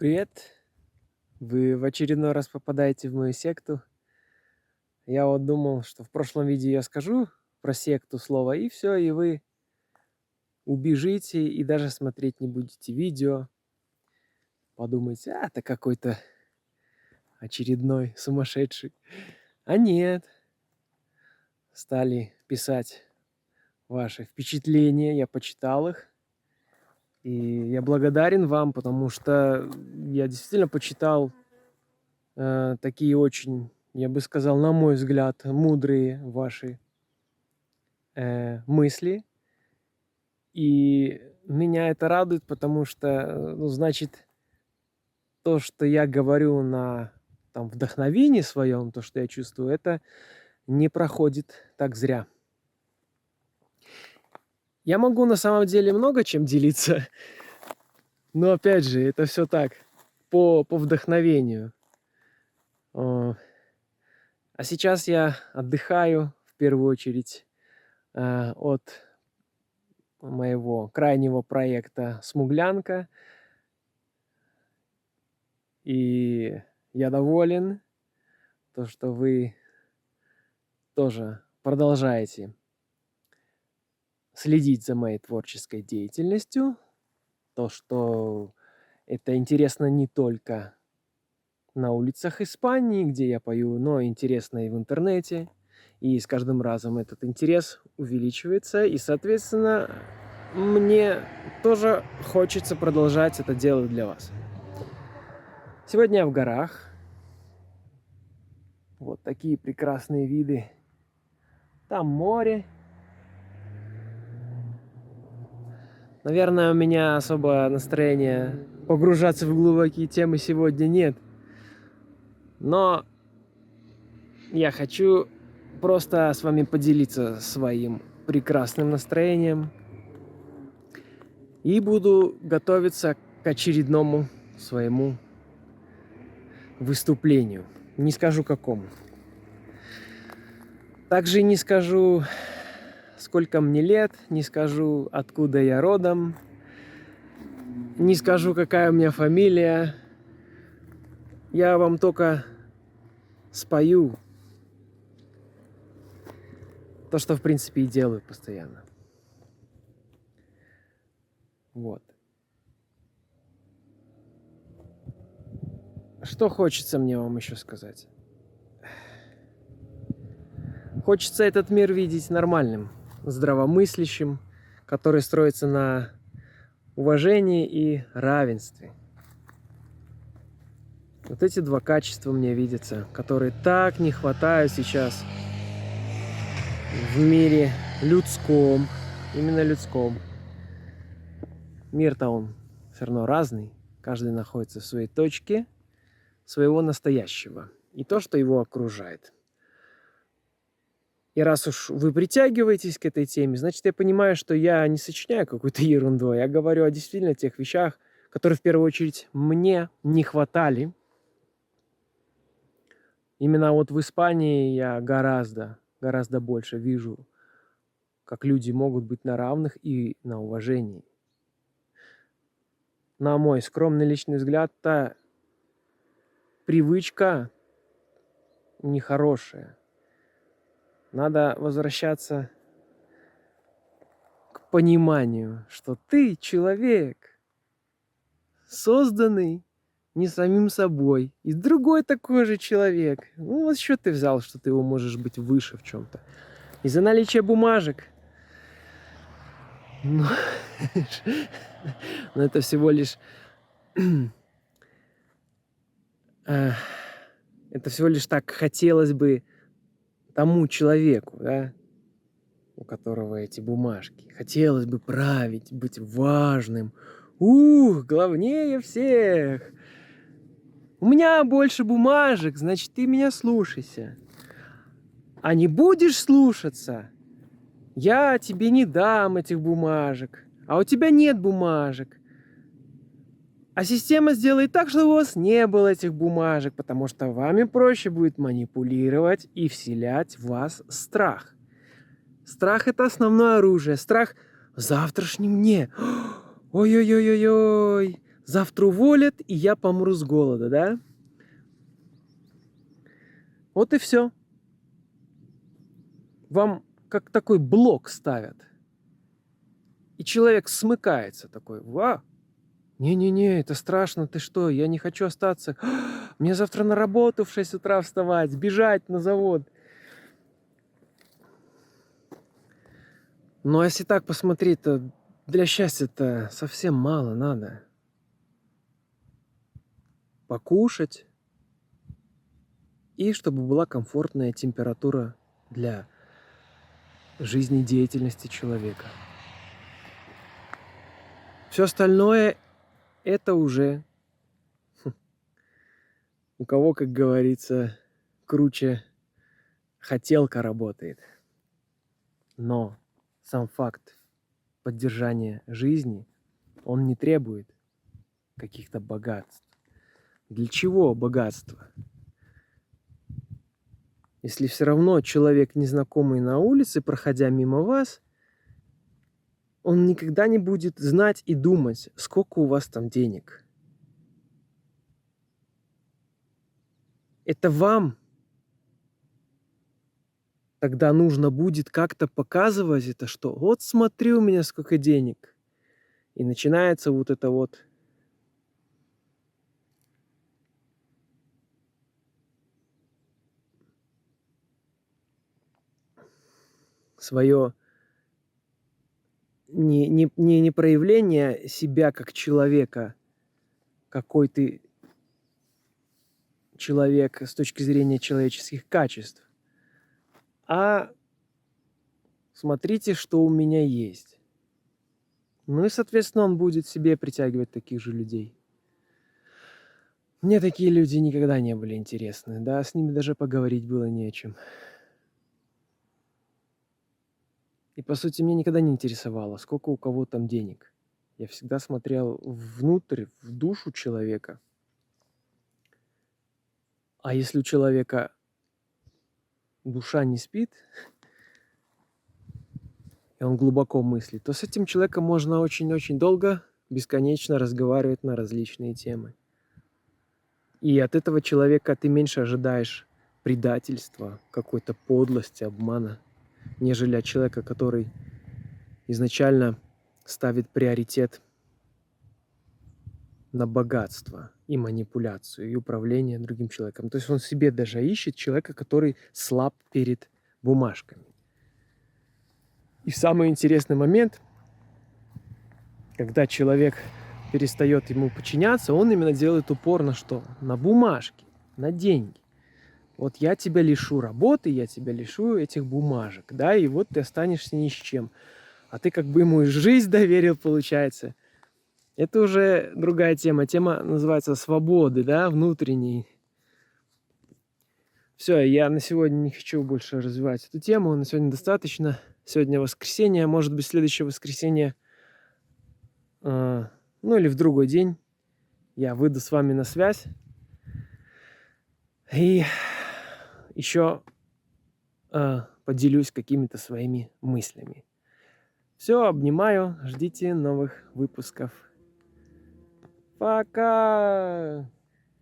Привет! Вы в очередной раз попадаете в мою секту. Я вот думал, что в прошлом видео я скажу про секту слово, и все, и вы убежите и даже смотреть не будете видео. Подумаете, это какой-то очередной сумасшедший. А нет. Стали писать ваши впечатления, я почитал их. И я благодарен вам, потому что я действительно почитал такие очень, я бы сказал, на мой взгляд, мудрые ваши мысли. И меня это радует, потому что, значит, то, что я говорю на вдохновении своем, то, что я чувствую, это не проходит так зря. Я могу на самом деле много чем делиться, но опять же, это все так, по вдохновению. А сейчас я отдыхаю, в первую очередь, от моего крайнего проекта «Смуглянка». И я доволен, то, что вы тоже продолжаете следить за моей творческой деятельностью. То, что это интересно не только на улицах Испании, где я пою, но интересно и в интернете. И с каждым разом этот интерес увеличивается. И, соответственно, мне тоже хочется продолжать это делать для вас. Сегодня я в горах. Вот такие прекрасные виды. Там море. Наверное, у меня особо настроения погружаться в глубокие темы сегодня нет. Но я хочу просто с вами поделиться своим прекрасным настроением. И буду готовиться к очередному своему выступлению. Не скажу какому. Также не скажу, сколько мне лет, не скажу, откуда я родом, не скажу, какая у меня фамилия. Я вам только спою то, что, в принципе, и делаю постоянно. Вот. Что хочется мне вам еще сказать? Хочется этот мир видеть нормальным, здравомыслящим, который строится на уважении и равенстве. Вот эти два качества мне видятся, которые так не хватает сейчас в мире людском, именно людском. Мир-то он все равно разный, каждый находится в своей точке своего настоящего и то, что его окружает. И раз уж вы притягиваетесь к этой теме, значит, я понимаю, что я не сочиняю какую-то ерунду, я говорю о действительно тех вещах, которые в первую очередь мне не хватали. Именно вот в Испании я гораздо больше вижу, как люди могут быть на равных и на уважении. На мой скромный личный взгляд, та привычка нехорошая. Надо возвращаться к пониманию, что ты человек, созданный не самим собой, и другой такой же человек. Ну вот что ты взял, что ты его можешь быть выше в чем-то? Из-за наличия бумажек. Но это всего лишь... Это всего лишь так хотелось бы тому человеку, да, у которого эти бумажки. Хотелось бы править, быть важным. Главнее всех. У меня больше бумажек, значит, ты меня слушайся. А не будешь слушаться, я тебе не дам этих бумажек. А у тебя нет бумажек. А система сделает так, чтобы у вас не было этих бумажек, потому что вами проще будет манипулировать и вселять в вас страх. Страх – это основное оружие. Страх в завтрашнем дне. Ой-ой-ой-ой-ой. завтра уволят, и я помру с голода, да? Вот и все. Вам как такой блок ставят. И человек смыкается такой: «Ва, не-не-не, это страшно, ты что, я не хочу остаться. Мне завтра на работу в 6 утра вставать, бежать на завод». Но если так посмотреть, то для счастья-то совсем мало надо. Покушать, и чтобы была комфортная температура для жизнедеятельности человека. Все остальное это уже у кого, как говорится, круче хотелка работает. Но сам факт поддержания жизни, он не требует каких-то богатств. Для чего богатство? Если все равно человек, незнакомый на улице, проходя мимо вас, он никогда не будет знать и думать, сколько у вас там денег. Это вам тогда нужно будет как-то показывать это, что вот смотри у меня сколько денег. И начинается вот это вот свое не проявление себя как человека, какой ты человек с точки зрения человеческих качеств, а смотрите, что у меня есть. Ну и, соответственно, он будет себе притягивать таких же людей. Мне такие люди никогда не были интересны, да, с ними даже поговорить было не о чем. И, по сути, меня никогда не интересовало, сколько у кого там денег. Я всегда смотрел внутрь, в душу человека. А если у человека душа не спит, и он глубоко мыслит, то с этим человеком можно очень-очень долго, бесконечно разговаривать на различные темы. И от этого человека ты меньше ожидаешь предательства, какой-то подлости, обмана, нежели от человека, который изначально ставит приоритет на богатство и манипуляцию, и управление другим человеком. То есть он себе даже ищет человека, который слаб перед бумажками. И самый интересный момент, когда человек перестает ему подчиняться, он именно делает упор на что? На бумажки, на деньги. Вот я тебя лишу работы, я тебя лишу этих бумажек, да, и вот ты останешься ни с чем. А ты как бы ему жизнь доверил, получается. Это уже другая тема. Тема называется свободы, да, внутренней. Все, я на сегодня не хочу больше развивать эту тему. На сегодня достаточно. Сегодня воскресенье. Может быть, следующее воскресенье, ну или в другой день, я выйду с вами на связь. И еще поделюсь какими-то своими мыслями. Все, обнимаю. Ждите новых выпусков. Пока!